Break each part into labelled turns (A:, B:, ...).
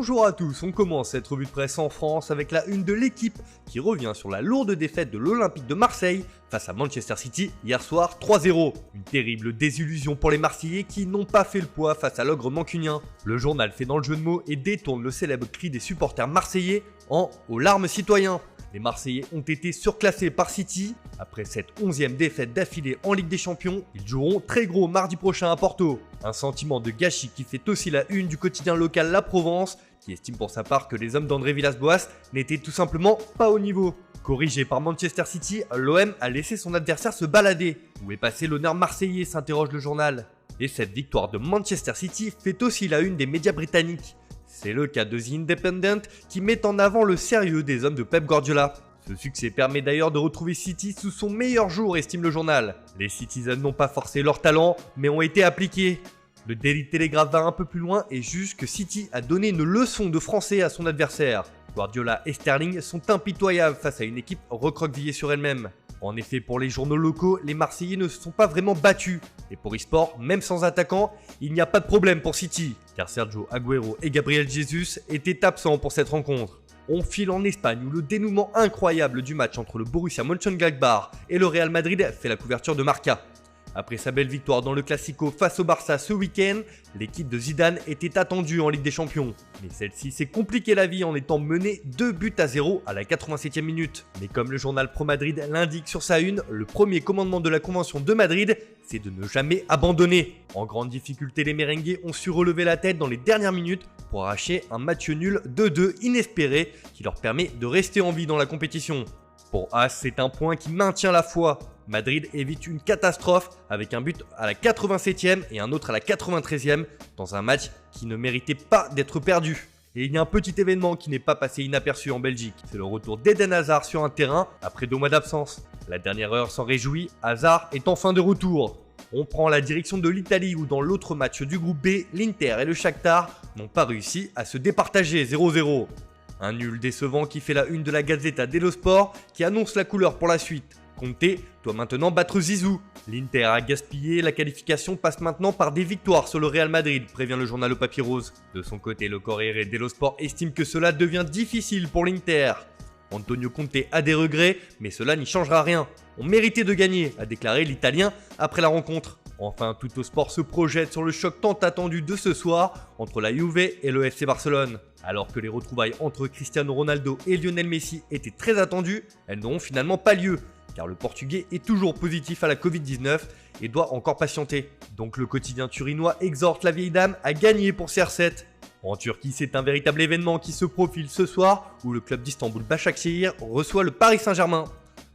A: Bonjour à tous, on commence cette revue de presse en France avec la une de l'équipe qui revient sur la lourde défaite de l'Olympique de Marseille face à Manchester City hier soir 3-0. Une terrible désillusion pour les Marseillais qui n'ont pas fait le poids face à l'ogre mancunien. Le journal fait dans le jeu de mots et détourne le célèbre cri des supporters marseillais en « aux larmes citoyens ». Les Marseillais ont été surclassés par City. Après cette 11e défaite d'affilée en Ligue des Champions, ils joueront très gros mardi prochain à Porto. Un sentiment de gâchis qui fait aussi la une du quotidien local La Provence, qui estime pour sa part que les hommes d'André Villas-Boas n'étaient tout simplement pas au niveau. Corrigé par Manchester City, l'OM a laissé son adversaire se balader. Où est passé l'honneur marseillais, s'interroge le journal. Et cette victoire de Manchester City fait aussi la une des médias britanniques. C'est le cas de The Independent qui met en avant le sérieux des hommes de Pep Guardiola. Ce succès permet d'ailleurs de retrouver City sous son meilleur jour, estime le journal. Les Citizens n'ont pas forcé leur talent, mais ont été appliqués. Le Daily Telegraph va un peu plus loin et juge que City a donné une leçon de français à son adversaire. Guardiola et Sterling sont impitoyables face à une équipe recroquevillée sur elle-même. En effet, pour les journaux locaux, les Marseillais ne se sont pas vraiment battus. Et pour eSport, même sans attaquant, il n'y a pas de problème pour City, car Sergio Agüero et Gabriel Jesus étaient absents pour cette rencontre. On file en Espagne où le dénouement incroyable du match entre le Borussia Mönchengladbach et le Real Madrid fait la couverture de Marca. Après sa belle victoire dans le Classico face au Barça ce week-end, l'équipe de Zidane était attendue en Ligue des Champions. Mais celle-ci s'est compliqué la vie en étant menée 2-0 à la 87e minute. Mais comme le journal Pro Madrid l'indique sur sa une, le premier commandement de la Convention de Madrid, c'est de ne jamais abandonner. En grande difficulté, les merengues ont su relever la tête dans les dernières minutes pour arracher un match nul 2-2 inespéré qui leur permet de rester en vie dans la compétition. Pour As, c'est un point qui maintient la foi. Madrid évite une catastrophe avec un but à la 87e et un autre à la 93e dans un match qui ne méritait pas d'être perdu. Et il y a un petit événement qui n'est pas passé inaperçu en Belgique. C'est le retour d'Eden Hazard sur un terrain après 2 mois d'absence. La dernière heure s'en réjouit, Hazard est enfin de retour. On prend la direction de l'Italie où dans l'autre match du groupe B, l'Inter et le Shakhtar n'ont pas réussi à se départager 0-0. Un nul décevant qui fait la une de la Gazzetta dello Sport qui annonce la couleur pour la suite. Conte doit maintenant battre Zizou. L'Inter a gaspillé, la qualification passe maintenant par des victoires sur le Real Madrid, prévient le journal au papier rose. De son côté, le Corriere dello Sport estime que cela devient difficile pour l'Inter. Antonio Conte a des regrets, mais cela n'y changera rien. On méritait de gagner, a déclaré l'Italien après la rencontre. Enfin, Tuttosport se projette sur le choc tant attendu de ce soir entre la Juve et le FC Barcelone. Alors que les retrouvailles entre Cristiano Ronaldo et Lionel Messi étaient très attendues, elles n'auront finalement pas lieu, car le Portugais est toujours positif à la Covid-19 et doit encore patienter. Donc le quotidien turinois exhorte la vieille dame à gagner pour CR7. En Turquie, c'est un véritable événement qui se profile ce soir où le club d'Istanbul Başakşehir reçoit le Paris Saint-Germain.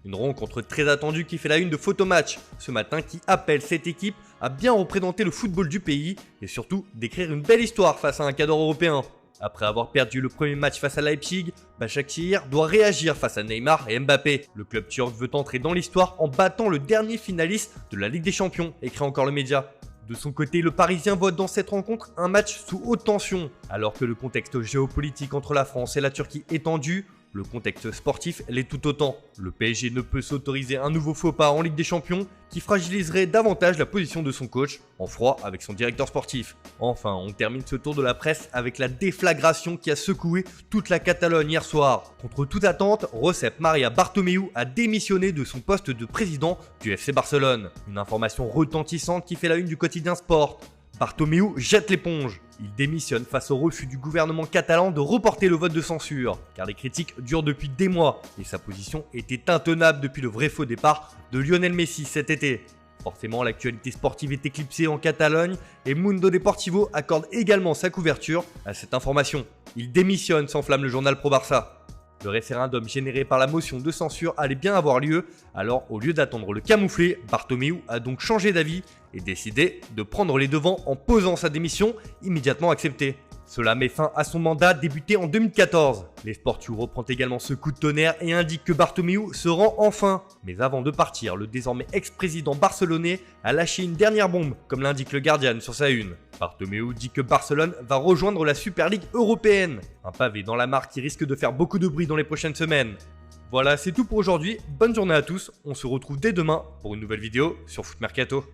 A: Une rencontre très attendue qui fait la une de Photomatch ce matin qui appelle cette équipe à bien représenter le football du pays et surtout d'écrire une belle histoire face à un cadre européen. Après avoir perdu le premier match face à Leipzig, Başakşehir doit réagir face à Neymar et Mbappé. Le club turc veut entrer dans l'histoire en battant le dernier finaliste de la Ligue des Champions, écrit encore le média. De son côté, le Parisien voit dans cette rencontre un match sous haute tension. Alors que le contexte géopolitique entre la France et la Turquie est tendu, le contexte sportif l'est tout autant. Le PSG ne peut s'autoriser un nouveau faux pas en Ligue des Champions qui fragiliserait davantage la position de son coach, en froid avec son directeur sportif. Enfin, on termine ce tour de la presse avec la déflagration qui a secoué toute la Catalogne hier soir. Contre toute attente, Josep Maria Bartomeu a démissionné de son poste de président du FC Barcelone. Une information retentissante qui fait la une du quotidien Sport. Bartomeu jette l'éponge. Il démissionne face au refus du gouvernement catalan de reporter le vote de censure, car les critiques durent depuis des mois et sa position était intenable depuis le vrai faux départ de Lionel Messi cet été. Forcément, l'actualité sportive est éclipsée en Catalogne et Mundo Deportivo accorde également sa couverture à cette information. Il démissionne, s'enflamme le journal Pro Barça. Le référendum généré par la motion de censure allait bien avoir lieu, alors au lieu d'attendre le camouflet, Bartomeu a donc changé d'avis et décidé de prendre les devants en posant sa démission, immédiatement acceptée. Cela met fin à son mandat débuté en 2014. Les Sportiu reprend également ce coup de tonnerre et indique que Bartomeu se rend enfin. Mais avant de partir, le désormais ex-président barcelonais a lâché une dernière bombe, comme l'indique le Guardian sur sa une. Bartomeu dit que Barcelone va rejoindre la Super League européenne. Un pavé dans la mare qui risque de faire beaucoup de bruit dans les prochaines semaines. Voilà, c'est tout pour aujourd'hui. Bonne journée à tous. On se retrouve dès demain pour une nouvelle vidéo sur Foot Mercato.